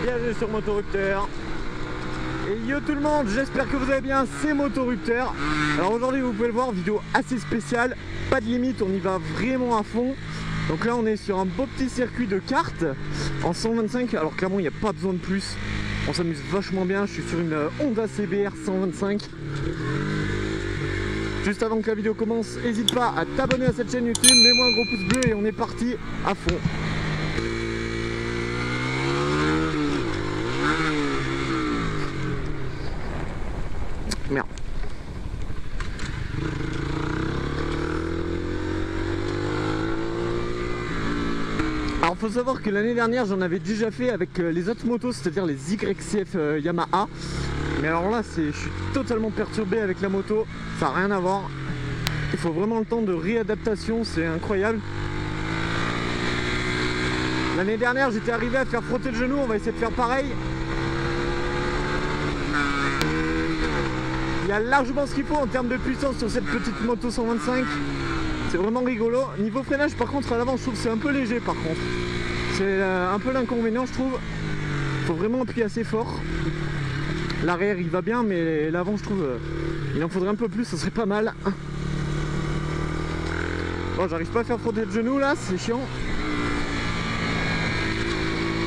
Bienvenue sur Motorupteur. Et yo tout le monde, j'espère que vous allez bien, c'est Motorupteur. Alors aujourd'hui vous pouvez le voir, vidéo assez spéciale, pas de limite, on y va vraiment à fond. Donc là on est sur un beau petit circuit de kart en 125, alors clairement il n'y a pas besoin de plus. On s'amuse vachement bien, je suis sur une Honda CBR 125. Juste avant que la vidéo commence, n'hésite pas à t'abonner à cette chaîne YouTube, mets-moi un gros pouce bleu et on est parti à fond. Merde. Alors faut savoir que l'année dernière j'en avais déjà fait avec les autres motos, c'est-à-dire les YCF Yamaha. Mais alors là je suis totalement perturbé avec la moto, ça n'a rien à voir. Il faut vraiment le temps de réadaptation, c'est incroyable. L'année dernière j'étais arrivé à faire frotter le genou, on va essayer de faire pareil. Il y a largement ce qu'il faut en termes de puissance sur cette petite moto 125. C'est vraiment rigolo. Niveau freinage par contre à l'avant je trouve que c'est un peu léger par contre. C'est un peu l'inconvénient je trouve. Il faut vraiment appuyer assez fort. L'arrière il va bien mais l'avant je trouve il en faudrait un peu plus, ça serait pas mal. Bon j'arrive pas à faire frotter le genou là, c'est chiant.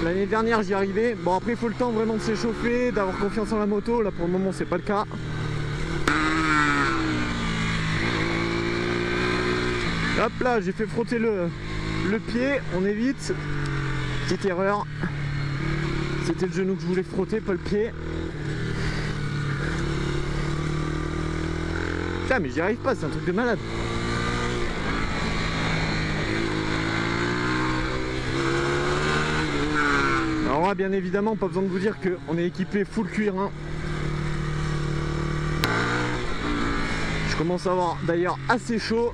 L'année dernière j'y arrivais. Bon après il faut le temps vraiment de s'échauffer, d'avoir confiance en la moto. Là pour le moment c'est pas le cas. Hop là, j'ai fait frotter le pied, on évite. Petite erreur. C'était le genou que je voulais frotter, pas le pied. Putain mais j'y arrive pas, c'est un truc de malade. Alors là bien évidemment pas besoin de vous dire qu'on est équipé full cuir hein. Je commence à avoir d'ailleurs assez chaud.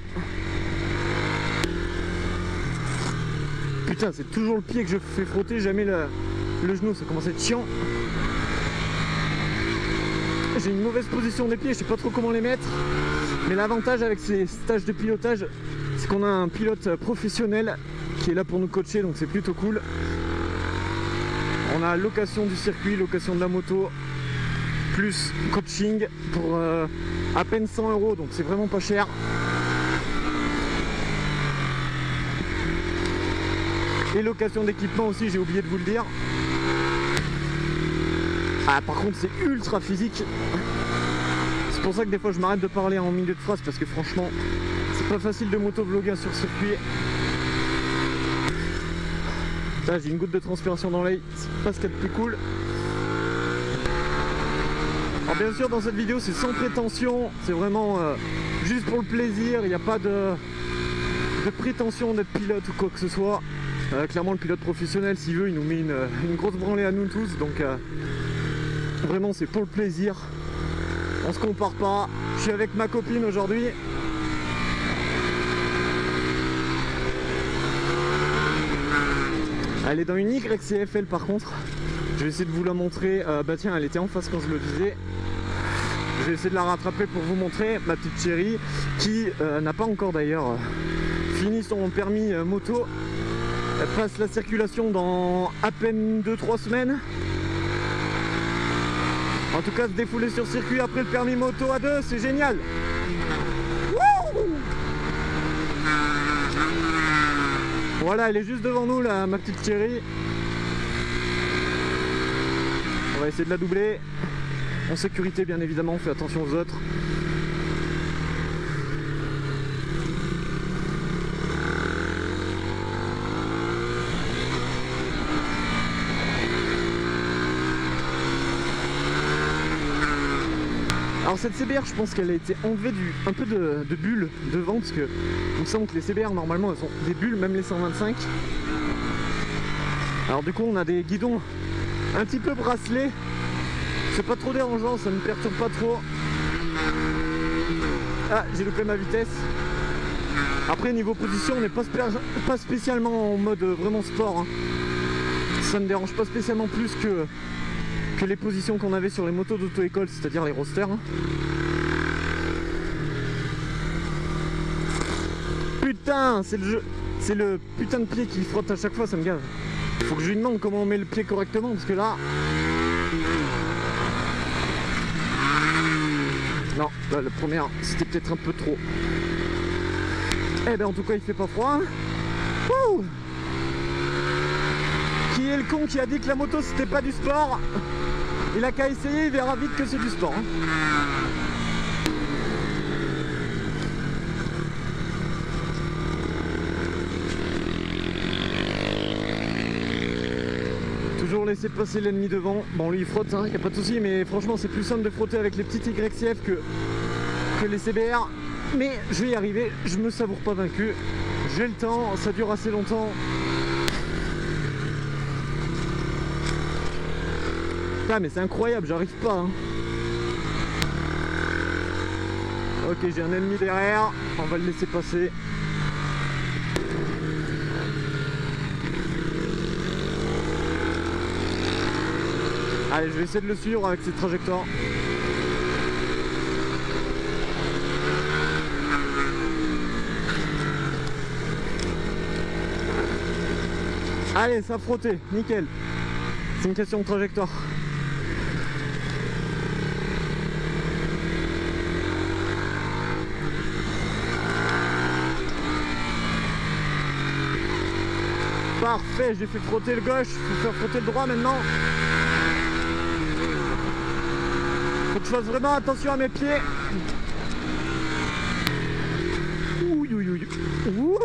Putain c'est toujours le pied que je fais frotter, jamais le genou, ça commence à être chiant. J'ai une mauvaise position des pieds, je sais pas trop comment les mettre. Mais l'avantage avec ces stages de pilotage, c'est qu'on a un pilote professionnel qui est là pour nous coacher, donc c'est plutôt cool. On a location du circuit, location de la moto, plus coaching pour à peine 100 €, donc c'est vraiment pas cher. Et location d'équipement aussi, j'ai oublié de vous le dire. Ah par contre c'est ultra physique. C'est pour ça que des fois je m'arrête de parler en milieu de phrase parce que franchement c'est pas facile de motovlogger sur circuit. Là j'ai une goutte de transpiration dans l'œil, c'est pas ce qu'il y a de plus cool. Alors bien sûr dans cette vidéo c'est sans prétention, c'est vraiment juste pour le plaisir, il n'y a pas de prétention d'être pilote ou quoi que ce soit. Clairement le pilote professionnel s'il veut il nous met une grosse branlée à nous tous, donc vraiment c'est pour le plaisir. On se compare pas, je suis avec ma copine aujourd'hui. Elle est dans une YCFL par contre. Je vais essayer de vous la montrer. Bah tiens elle était en face quand je le disais. Je vais essayer de la rattraper pour vous montrer ma petite chérie qui n'a pas encore d'ailleurs fini son permis moto. Elle passe la circulation dans à peine 2-3 semaines. En tout cas se défouler sur circuit après le permis moto à 2 c'est génial. Wouh! Voilà elle est juste devant nous là ma petite chérie. On va essayer de la doubler. En sécurité bien évidemment, on fait attention aux autres. Alors cette CBR je pense qu'elle a été enlevée un peu de bulles devant parce que il me semble que les CBR normalement elles ont des bulles, même les 125. Alors du coup on a des guidons un petit peu bracelés. C'est pas trop dérangeant, ça ne perturbe pas trop. Ah j'ai loupé ma vitesse. Après niveau position on n'est pas spécialement en mode vraiment sport hein. Ça ne dérange pas spécialement plus que les positions qu'on avait sur les motos d'auto-école, c'est-à-dire les rosters. Putain, c'est le putain de pied qui frotte à chaque fois, ça me gave. Faut que je lui demande comment on met le pied correctement parce que là... Non, là, le premier, c'était peut-être un peu trop. Eh ben en tout cas, il fait pas froid. Wouh! Qui est le con qui a dit que la moto c'était pas du sport? Il a qu'à essayer, il verra vite que c'est du sport. Toujours laisser passer l'ennemi devant. Bon, lui il frotte, hein, y a pas de souci, mais franchement c'est plus simple de frotter avec les petites YCF que les CBR. Mais je vais y arriver, je me savoure pas vaincu. J'ai le temps, ça dure assez longtemps. Ah mais c'est incroyable, j'arrive pas. Hein. Ok, j'ai un ennemi derrière, on va le laisser passer. Allez, je vais essayer de le suivre avec cette trajectoire. Allez, ça a frotté, nickel. C'est une question de trajectoire. Parfait, j'ai fait frotter le gauche, il faut faire frotter le droit maintenant. Faut que je fasse vraiment attention à mes pieds. Ouh, ouh, ouh. Ouh.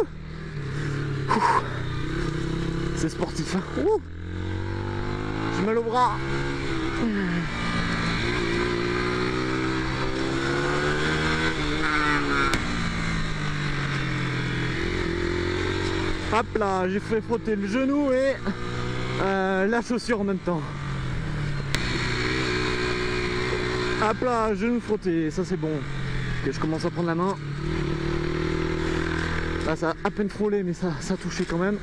C'est sportif. Hein. Ouh. J'ai mal au bras. Hop là, j'ai fait frotter le genou et la chaussure en même temps. Hop là, genou frotté, ça c'est bon. Okay, je commence à prendre la main. Là ça a à peine frôlé mais ça a touché quand même.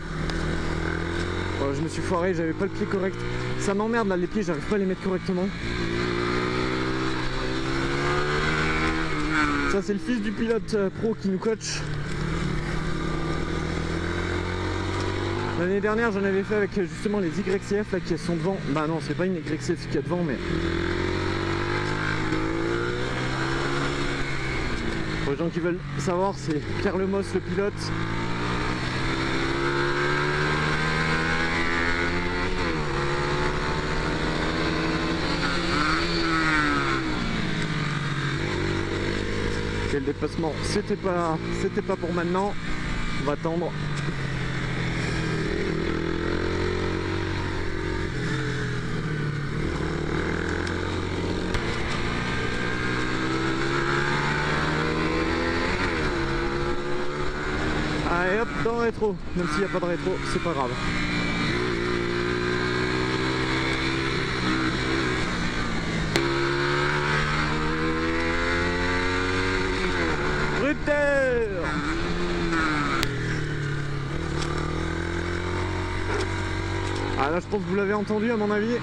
Voilà, je me suis foiré, j'avais pas le pied correct. Ça m'emmerde là les pieds, j'arrive pas à les mettre correctement. Ça c'est le fils du pilote pro qui nous coach. L'année dernière j'en avais fait avec justement les YCF là qui sont devant. Bah non c'est pas une YCF qui est devant mais... Pour les gens qui veulent savoir c'est Pierre Lemos le pilote. Et le dépassement c'était pas pour maintenant. On va attendre. Allez hop, dans le rétro, même s'il n'y a pas de rétro, c'est pas grave. Rupteur. Ah là je pense que vous l'avez entendu à mon avis.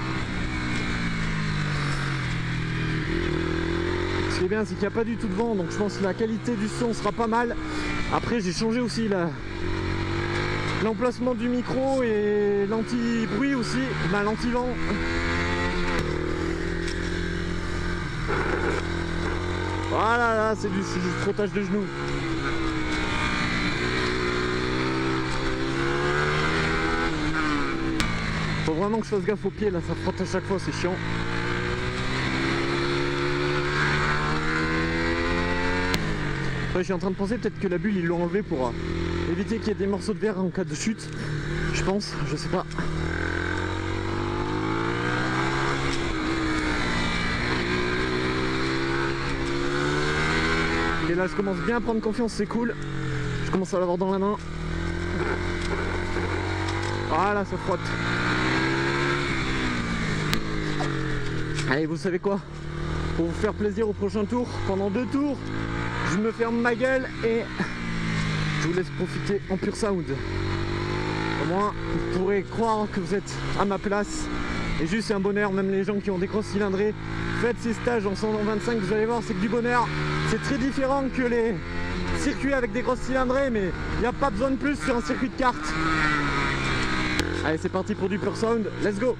Ce qui est bien c'est qu'il n'y a pas du tout de vent, donc je pense que la qualité du son sera pas mal. Après j'ai changé aussi l'emplacement du micro et l'anti-bruit aussi, ben, l'anti-vent. Voilà, là c'est du frottage de genoux. Faut vraiment que je fasse gaffe aux pieds, là ça frotte à chaque fois, c'est chiant. Je suis en train de penser peut-être que la bulle ils l'ont enlevé pour éviter qu'il y ait des morceaux de verre en cas de chute. Je pense, je sais pas. Et là je commence bien à prendre confiance, c'est cool. Je commence à l'avoir dans la main. Voilà, ça frotte. Allez, vous savez quoi? Pour vous faire plaisir au prochain tour, pendant 2 tours, je me ferme ma gueule et je vous laisse profiter en pur sound. Au moins, vous pourrez croire que vous êtes à ma place. Et juste, c'est un bonheur, même les gens qui ont des grosses cylindrées. Faites ces stages en 125, vous allez voir, c'est que du bonheur. C'est très différent que les circuits avec des grosses cylindrées, mais il n'y a pas besoin de plus sur un circuit de kart. Allez, c'est parti pour du pur sound, let's go.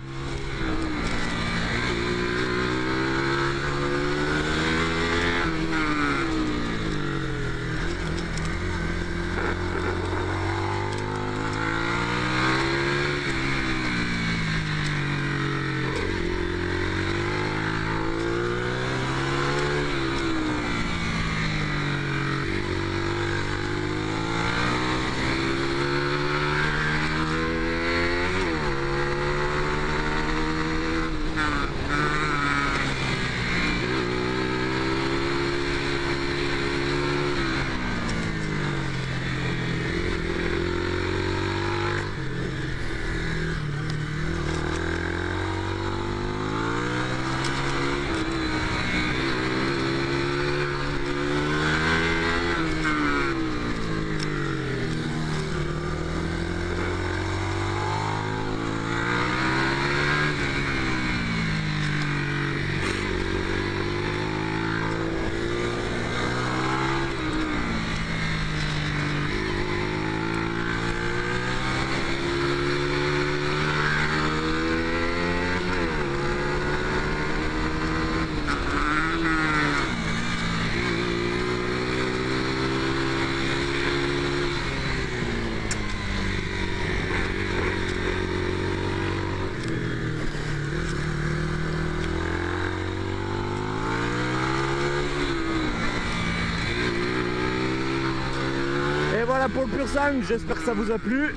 Voilà pour le pur sound, j'espère que ça vous a plu.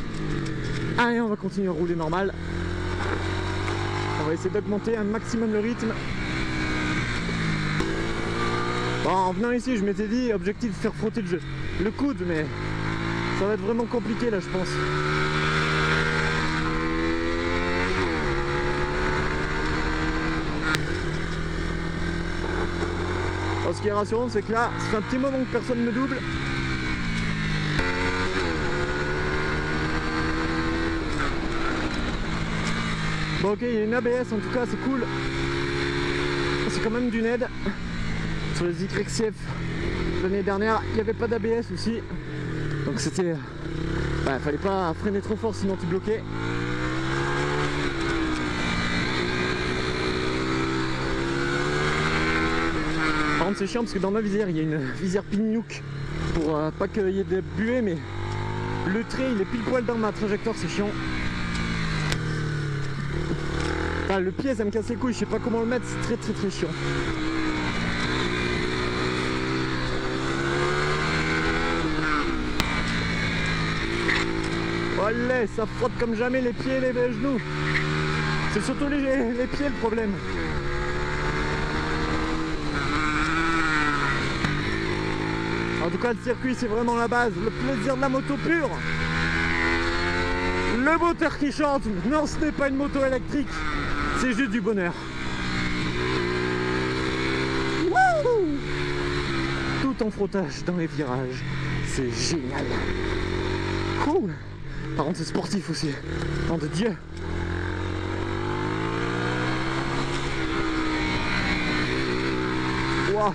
Allez, on va continuer à rouler normal. On va essayer d'augmenter un maximum le rythme. Bon, en venant ici, je m'étais dit, objectif faire frotter le coude, mais ça va être vraiment compliqué là, je pense. Alors, ce qui est rassurant, c'est que là, ça fait un petit moment que personne ne me double. Bon, ok, il y a une ABS en tout cas, c'est cool. C'est quand même d'une aide. Sur les YCF l'année dernière, il n'y avait pas d'ABS aussi. Donc c'était... Bah, fallait pas freiner trop fort sinon tu bloquais. Par contre c'est chiant parce que dans ma visière, il y a une visière pignouk pour pas qu'il y ait de buée, mais le trait il est pile poil dans ma trajectoire, c'est chiant. Ah, le pied ça me casse les couilles, je sais pas comment le mettre, c'est très chiant. Allez, ça frotte comme jamais les pieds et les genoux. C'est surtout les pieds le problème. En tout cas le circuit c'est vraiment la base, le plaisir de la moto pure. Le moteur qui chante, non ce n'est pas une moto électrique. C'est juste du bonheur. Wouhou! Tout en frottage dans les virages. C'est génial. Cool. Par contre c'est sportif aussi. Nom de Dieu. Wow.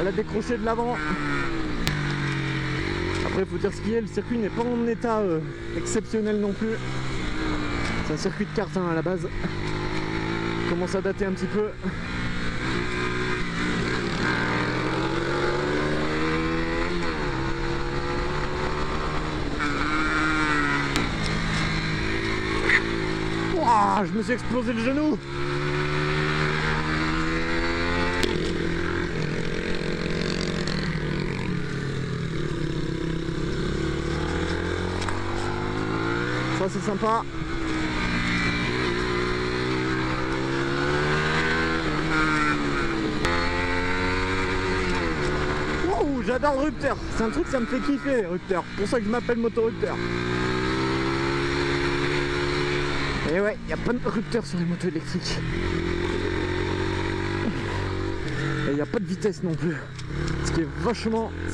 Elle a décroché de l'avant. Après il faut dire ce qui est, le circuit n'est pas en état exceptionnel non plus. C'est un circuit de kart hein, à la base. Il commence à dater un petit peu. Wow, je me suis explosé le genou. Ça c'est sympa. J'adore Rupteur, c'est un truc ça me fait kiffer Rupteur, pour ça que je m'appelle Moto Rupteur. Et ouais, il n'y a pas de Rupteur sur les motos électriques. Et il n'y a pas de vitesse non plus. Ce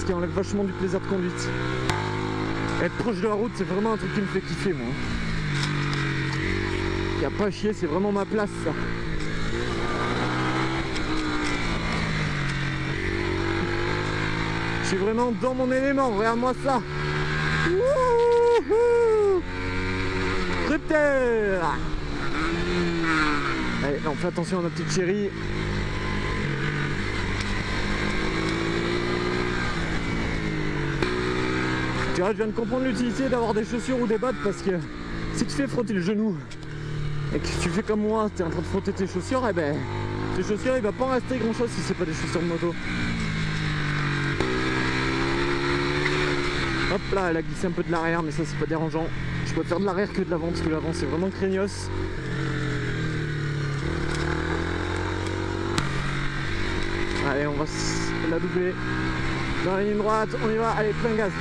qui enlève vachement du plaisir de conduite. Être proche de la route c'est vraiment un truc qui me fait kiffer moi. Il n'y a pas à chier, c'est vraiment ma place ça. Je suis vraiment dans mon élément, regarde-moi ça. Wouhou! moteur. Allez, on fait attention à notre petite chérie. Tu vois, je viens de comprendre l'utilité d'avoir des chaussures ou des bottes parce que si tu fais frotter le genou et que tu fais comme moi, tu es en train de frotter tes chaussures, et ben tes chaussures il va pas en rester grand chose si c'est pas des chaussures de moto. Hop là, elle a glissé un peu de l'arrière, mais ça c'est pas dérangeant. Je peux faire de l'arrière que de l'avant parce que l'avant c'est vraiment craignos. Allez, on va la doubler dans la ligne droite, on y va, allez, plein gaz.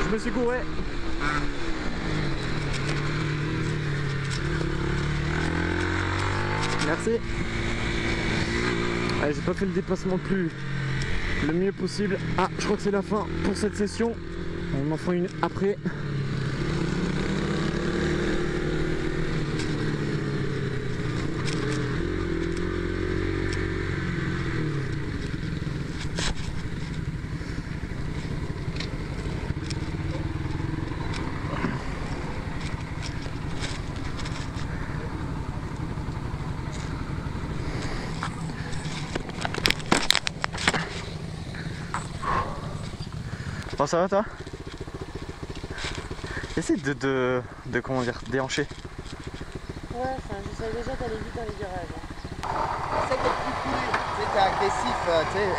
Je me suis couré. Merci. Allez, j'ai pas fait le dépassement le mieux possible. Ah, je crois que c'est la fin pour cette session. On en fera une après. Bon, ça va toi? Essaye de comment dire, déhancher. Ouais, enfin, j'essaie déjà d'aller vite dans les virages. Essaye d'être plus coulé, tu sais, t'es agressif,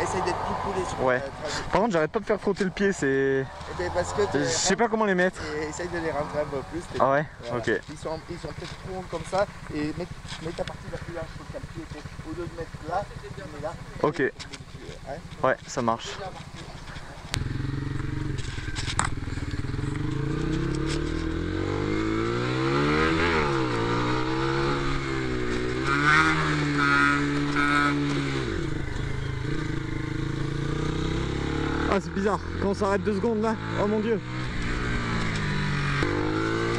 essaye d'être plus coulé sur Ouais. le trajet. Par contre, j'arrête pas de faire frotter le pied, c'est... Eh ben, parce que Je sais pas comment les mettre. Essaye de les rentrer un peu plus. Ah ouais? Voilà. Ok. Ils sont peut-être trop longs comme ça et mets ta partie la plus large sur le pied. Au lieu de mettre là, tu mets là. Ok. Hein. Ouais, ça marche. Ah, c'est bizarre, quand on s'arrête 2 secondes là, oh mon dieu.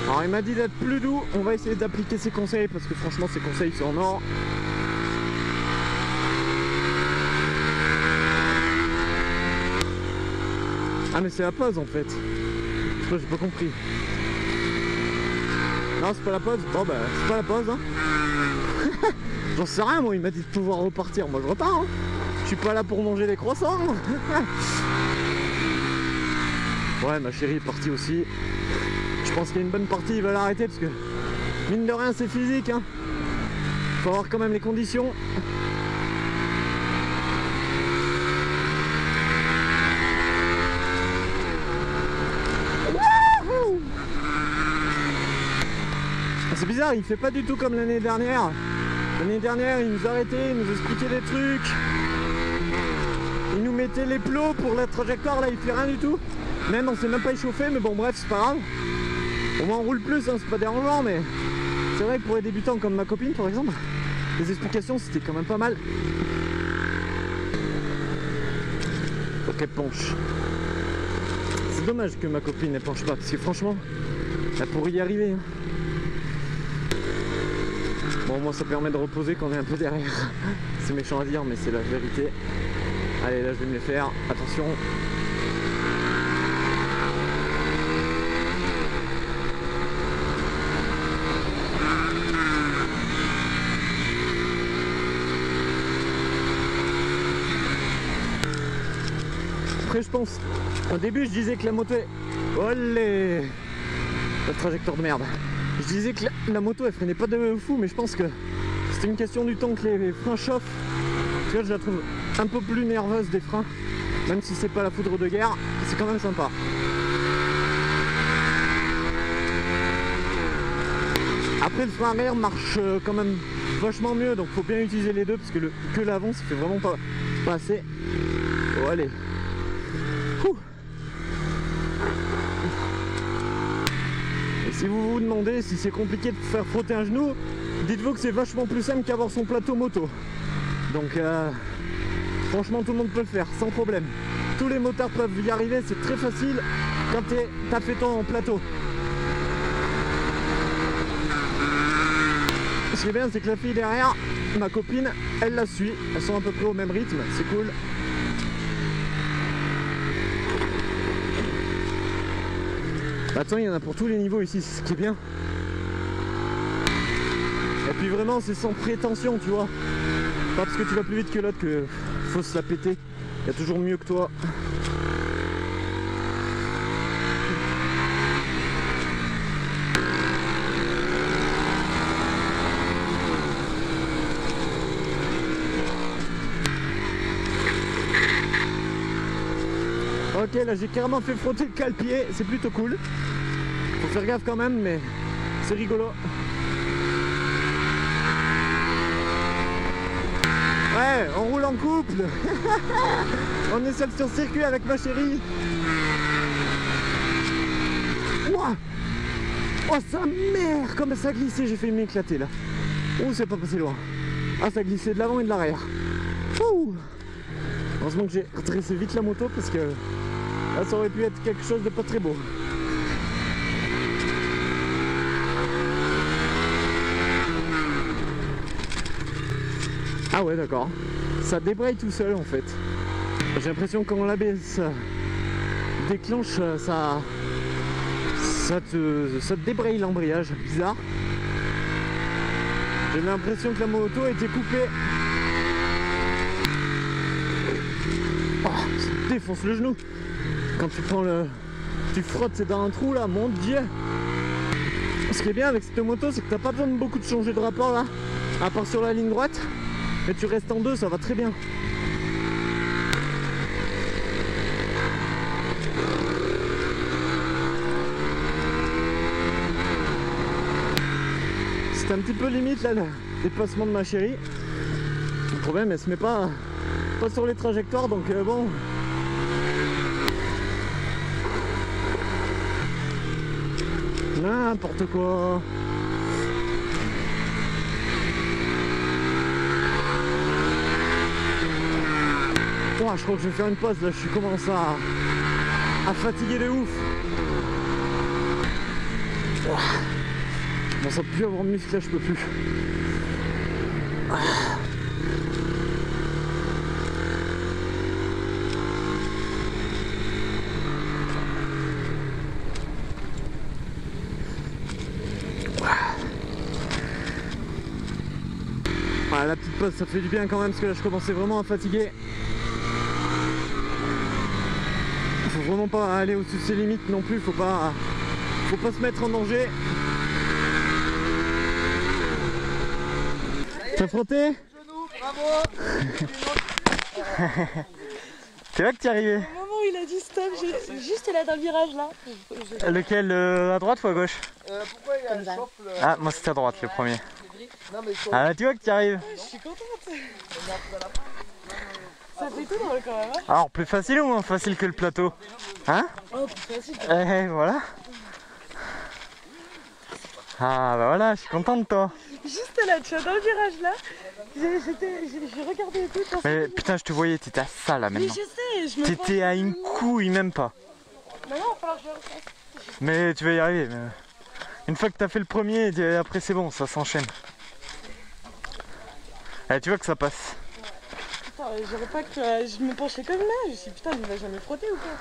Alors il m'a dit d'être plus doux, on va essayer d'appliquer ses conseils parce que franchement ses conseils sont en or. Ah mais c'est la pause en fait. J'ai pas compris. Non c'est pas la pause, bon bah c'est pas la pause hein. J'en sais rien moi, il m'a dit de pouvoir repartir, moi je repars hein. Je suis pas là pour manger des croissants. Ouais, ma chérie est partie aussi. Je pense qu'il y a une bonne partie, il va l'arrêter parce que mine de rien c'est physique hein. Faut avoir quand même les conditions. C'est bizarre, il fait pas du tout comme l'année dernière. L'année dernière, il nous arrêtait, il nous expliquait des trucs. Il nous mettait les plots pour la trajectoire, là il fait rien du tout. Même on s'est même pas échauffé, mais bon bref, c'est pas grave. Au moins on roule plus, hein, c'est pas dérangeant, mais c'est vrai que pour les débutants comme ma copine par exemple, les explications c'était quand même pas mal. Faut qu'elle penche. C'est dommage que ma copine ne penche pas, parce que franchement, elle pourrait y arriver. Hein. Bon, moi ça permet de reposer quand on est un peu derrière. C'est méchant à dire, mais c'est la vérité. Allez, là je vais me les faire. Attention. Après, je pense, au début, je disais que la moto est... Olé, la trajectoire de merde. Je disais que la moto, elle freinait pas de fou, mais je pense que c'était une question du temps que les freins chauffent. Tu vois, je la trouve un peu plus nerveuse des freins. Même si c'est pas la foudre de guerre, c'est quand même sympa. Après, le frein arrière marche quand même vachement mieux, donc faut bien utiliser les deux, parce que l'avant, ça fait vraiment pas assez. Oh, allez. Ouh. Et si vous vous demandez si c'est compliqué de faire frotter un genou, dites-vous que c'est vachement plus simple qu'avoir son plateau moto. Donc franchement tout le monde peut le faire sans problème. Tous les motards peuvent y arriver, c'est très facile quand t'as fait ton plateau. Ce qui est bien, c'est que la fille derrière, ma copine, elle la suit. Elles sont à peu près au même rythme, c'est cool. Bah, attends, il y en a pour tous les niveaux ici, c'est ce qui est bien. Et puis vraiment, c'est sans prétention, tu vois. Pas parce que tu vas plus vite que l'autre que faut se la péter. Il y a toujours mieux que toi. Ok, là j'ai carrément fait frotter le cale-pied, c'est plutôt cool. Faut faire gaffe quand même, mais c'est rigolo. Ouais, on roule en couple. On est seul sur circuit avec ma chérie. Ouah. Oh sa mère, comme ça a glissé, j'ai failli m'éclater là. Ouh, c'est pas passé loin. Ah, ça a glissé de l'avant et de l'arrière. Ouh. Heureusement que j'ai redressé vite la moto parce que là ça aurait pu être quelque chose de pas très beau. Ah ouais, d'accord. Ça débraye tout seul en fait. J'ai l'impression que quand l'ABS déclenche, ça te débraye l'embrayage. Bizarre. J'ai l'impression que la moto était coupée. Oh, ça défonce le genou. Quand tu prends le... Tu frottes, c'est dans un trou là, mon dieu. Ce qui est bien avec cette moto, c'est que t'as pas besoin de beaucoup de changer de rapport là. À part sur la ligne droite. Et tu restes en deux, ça va très bien. C'est un petit peu limite là le déplacement de ma chérie. Le problème, elle se met pas sur les trajectoires, donc bon. N'importe quoi. Oh, je crois que je vais faire une pause là, je commence à fatiguer de ouf. Oh. Bon, ça peut plus avoir de muscle là, je peux plus. Ah, la petite pause ça fait du bien quand même parce que là je commençais vraiment à fatiguer. Faut vraiment pas aller au-dessus de ses limites non plus, faut pas se mettre en danger. T'as frotté? Bravo. C'est là que t'y es arrivé. Au moment où il a dit stop, juste là dans le virage là. Lequel, à droite ou à gauche? Pourquoi il y a un souffle Ah, moi c'était à droite le premier. Non mais Ah, tu vois que t'y arrives. Je suis contente. Ça fait tout drôle quand même. Hein. Alors, plus facile ou moins facile que le plateau? Hein? Oh, plus facile. Voilà. Ah bah voilà, je suis content de toi. Juste là, tu vois, dans le virage là, j'ai regardé et tout. Mais putain, je te voyais, t'étais à ça là Mais maintenant. je sais, je me T'étais à une couille, même pas. Non, il va falloir que je le refasse. Mais tu vas y arriver. Mais... Une fois que t'as fait le premier, après c'est bon, ça s'enchaîne. Tu vois que ça passe. Putain, j'aurais pas que je me penchais comme là. Je me suis dit, putain, il va jamais frotter ou quoi?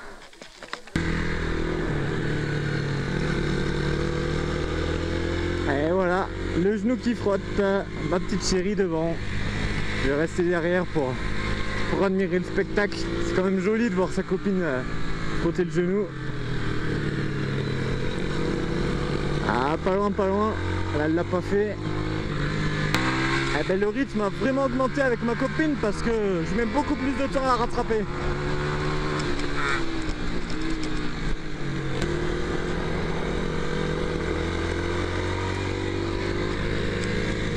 Et voilà, le genou qui frotte, ma petite chérie devant. Je vais rester derrière pour admirer le spectacle. C'est quand même joli de voir sa copine frotter le genou. Ah, pas loin, pas loin. Là, elle l'a pas fait. Eh ben, le rythme a vraiment augmenté avec ma copine parce que je mets beaucoup plus de temps à rattraper.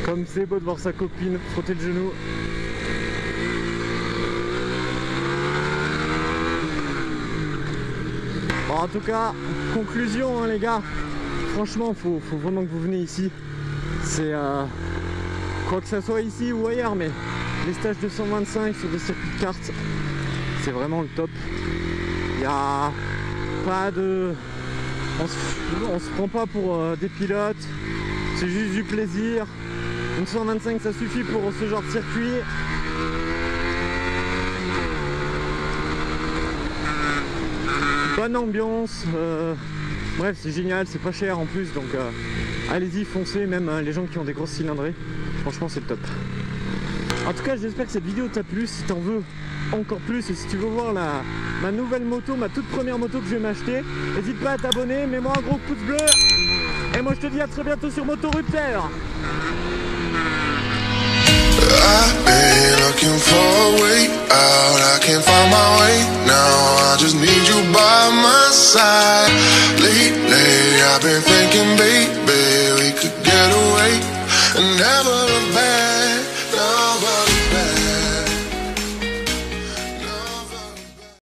Comme c'est beau de voir sa copine frotter le genou. Bon, en tout cas, conclusion hein, les gars. Franchement, faut vraiment que vous venez ici. C'est quoi que ça soit ici ou ailleurs, mais les stages de 125 sur des circuits de kart, c'est vraiment le top. Il n'y a pas de... On se prend pas pour des pilotes. C'est juste du plaisir. Une 125 ça suffit pour ce genre de circuit. Bonne ambiance, Bref, c'est génial, c'est pas cher en plus, donc allez-y, foncez, même les gens qui ont des grosses cylindrées. Franchement, c'est le top. En tout cas, j'espère que cette vidéo t'a plu. Si t'en veux encore plus et si tu veux voir ma nouvelle moto, ma toute première moto que je vais m'acheter, n'hésite pas à t'abonner, mets-moi un gros pouce bleu. Et moi, je te dis à très bientôt sur Motorupteur. I've been looking for a way out, I can't find my way now, I just need you by my side. Lately I've been thinking